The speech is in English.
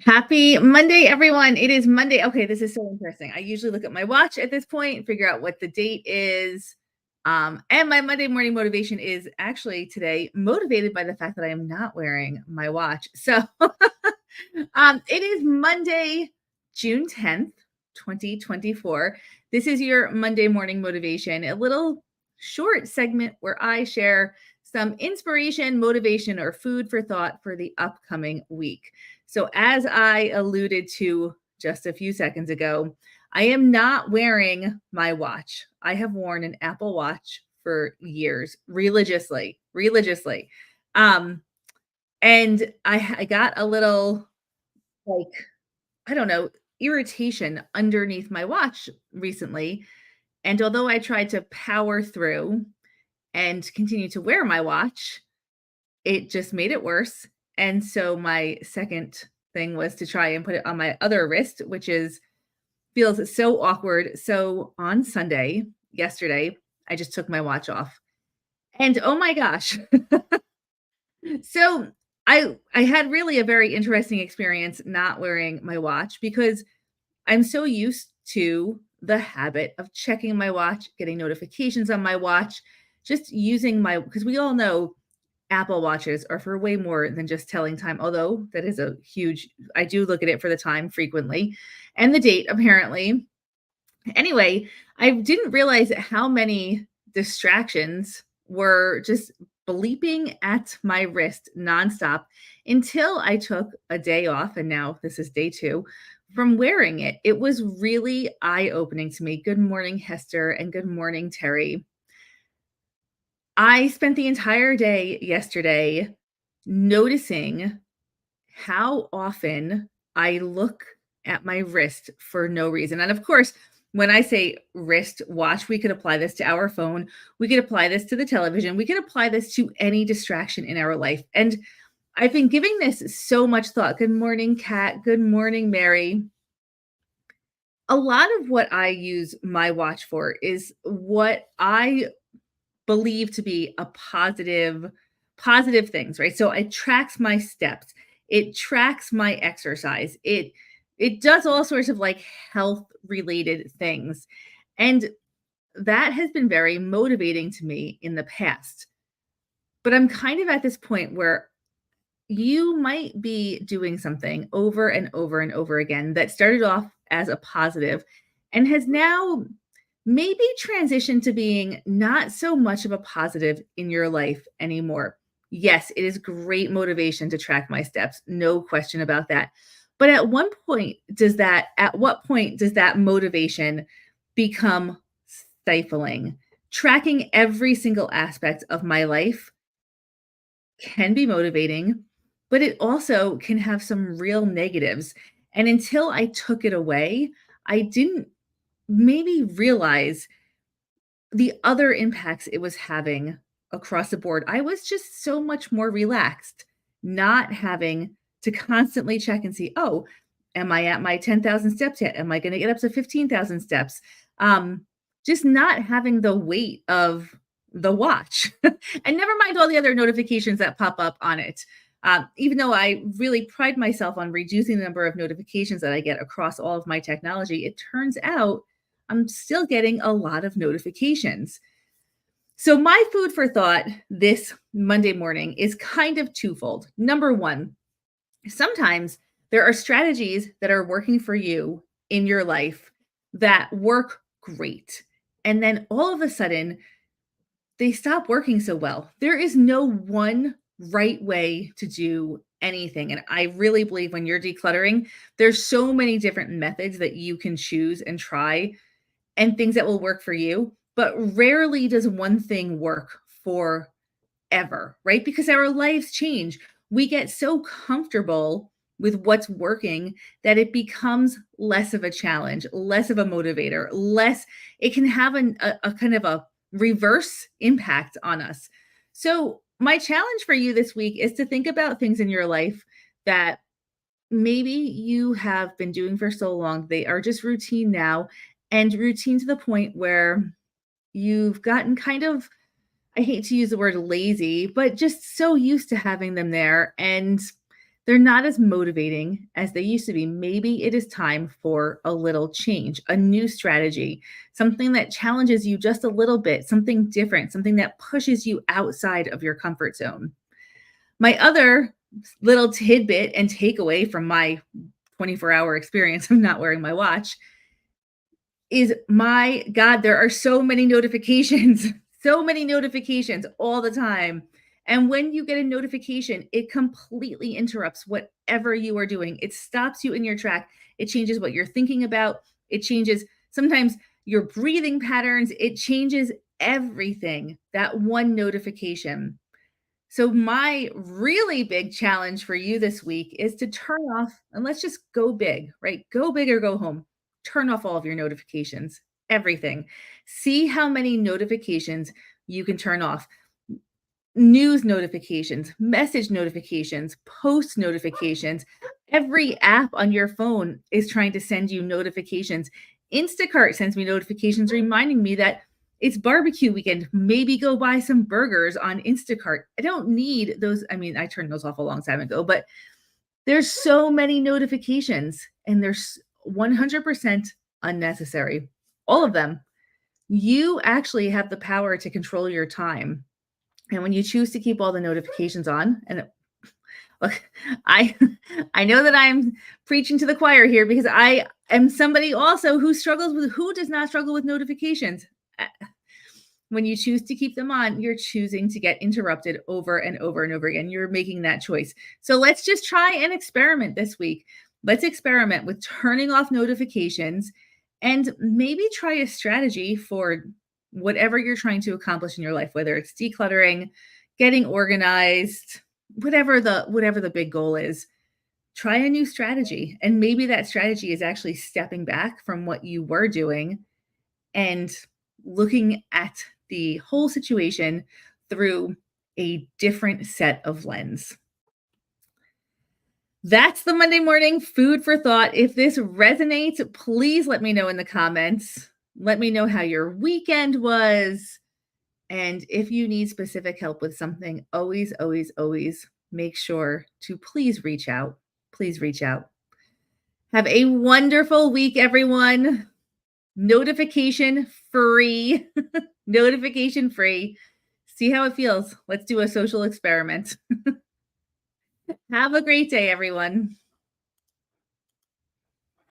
Happy Monday, everyone. It is Monday. Okay, this is so interesting. I usually look at my watch at this point and figure out what the date is. And my Monday morning motivation is actually today motivated by the fact that I am not wearing my watch. So it is Monday, June 10th, 2024. This is your Monday morning motivation, a little short segment where I share some inspiration, motivation, or food for thought for the upcoming week. So, as I alluded to just a few seconds ago, I am not wearing my watch. I have worn an Apple Watch for years, religiously. Um, and I got a little like, I don't know, irritation underneath my watch recently. And although I tried to power through and continue to wear my watch, it just made it worse. And so my second thing was to try and put it on my other wrist, which is feels so awkward. So on Sunday, yesterday, I just took my watch off. And oh my gosh. So I had really a very interesting experience not wearing my watch because I'm so used to the habit of checking my watch, getting notifications on my watch, just using my because we all know Apple Watches are for way more than just telling time, although that is a huge I do look at it for the time frequently and the date apparently. Anyway, I didn't realize how many distractions were just bleeping at my wrist nonstop until I took a day off. And now this is day two from wearing it. It was really eye opening to me. Good morning, Hester, and good morning, Terry. I spent the entire day yesterday noticing how often I look at my wrist for no reason. And of course, when I say wrist watch, we could apply this to our phone. We could apply this to the television. We could apply this to any distraction in our life. And I've been giving this so much thought. Good morning, Kat. Good morning, Mary. A lot of what I use my watch for is what I believe to be a positive things, right? So it tracks my steps. It tracks my exercise. It does all sorts of like health related things. And that has been very motivating to me in the past. But I'm kind of at this point where you might be doing something over and over and over again that started off as a positive and has now maybe transitioned to being not so much of a positive in your life anymore. Yes, it is great motivation to track my steps, no question about that. But at what point does that motivation become stifling? Tracking every single aspect of my life can be motivating, but it also can have some real negatives. And until I took it away, I didn't maybe realize the other impacts it was having across the board. I was just so much more relaxed, not having to constantly check and see, oh, am I at my 10,000 steps yet? Am I going to get up to 15,000 steps? Um, just not having the weight of the watch and never mind all the other notifications that pop up on it. Even though I really pride myself on reducing the number of notifications that I get across all of my technology, it turns out I'm still getting a lot of notifications. So, my food for thought this Monday morning is kind of twofold. Number one, sometimes there are strategies that are working for you in your life that work great. And then all of a sudden, they stop working so well. There is no one right way to do anything. And I really believe when you're decluttering, there's so many different methods that you can choose and try and things that will work for you, but rarely does one thing work forever, right? Because our lives change. We get so comfortable with what's working that it becomes less of a challenge, less of a motivator, less, it can have a kind of a reverse impact on us. So, my challenge for you this week is to think about things in your life that maybe you have been doing for so long, they are just routine now and routine to the point where you've gotten kind of, I hate to use the word lazy, but just so used to having them there. And they're not as motivating as they used to be. Maybe it is time for a little change, a new strategy, something that challenges you just a little bit, something different, something that pushes you outside of your comfort zone. My other little tidbit and takeaway from my 24-hour experience of not wearing my watch is, my God, there are so many notifications, so many notifications all the time. And when you get a notification, it completely interrupts whatever you are doing. It stops you in your track. It changes what you're thinking about. It changes sometimes your breathing patterns. It changes everything. That one notification. So, my really big challenge for you this week is to turn off, and let's just go big, right? Go big or go home. Turn off all of your notifications, everything. See how many notifications you can turn off. News notifications, message notifications, post notifications. Every app on your phone is trying to send you notifications. Instacart sends me notifications reminding me that it's barbecue weekend. Maybe go buy some burgers on Instacart. I don't need those. I mean, I turned those off a long time ago, but there's so many notifications and there's 100% unnecessary. All of them. You actually have the power to control your time, and when you choose to keep all the notifications on, and look, I I know that I'm preaching to the choir here because I am somebody also who does not struggle with notifications. Uh, When you choose to keep them on, you're choosing to get interrupted over and over and over again. You're making that choice. So let's just try and experiment this week. Let's experiment with turning off notifications and maybe try a strategy for whatever you're trying to accomplish in your life, whether it's decluttering, getting organized, whatever the big goal is. Try a new strategy. And maybe that strategy is actually stepping back from what you were doing and looking at the whole situation through a different set of lens. That's the Monday morning food for thought. If this resonates, please let me know in the comments. Let me know how your weekend was. And if you need specific help with something, always, always, always make sure to please reach out. Please reach out. Have a wonderful week, everyone. Notification free. Notification free. See how it feels. Let's do a social experiment. Have a great day, everyone.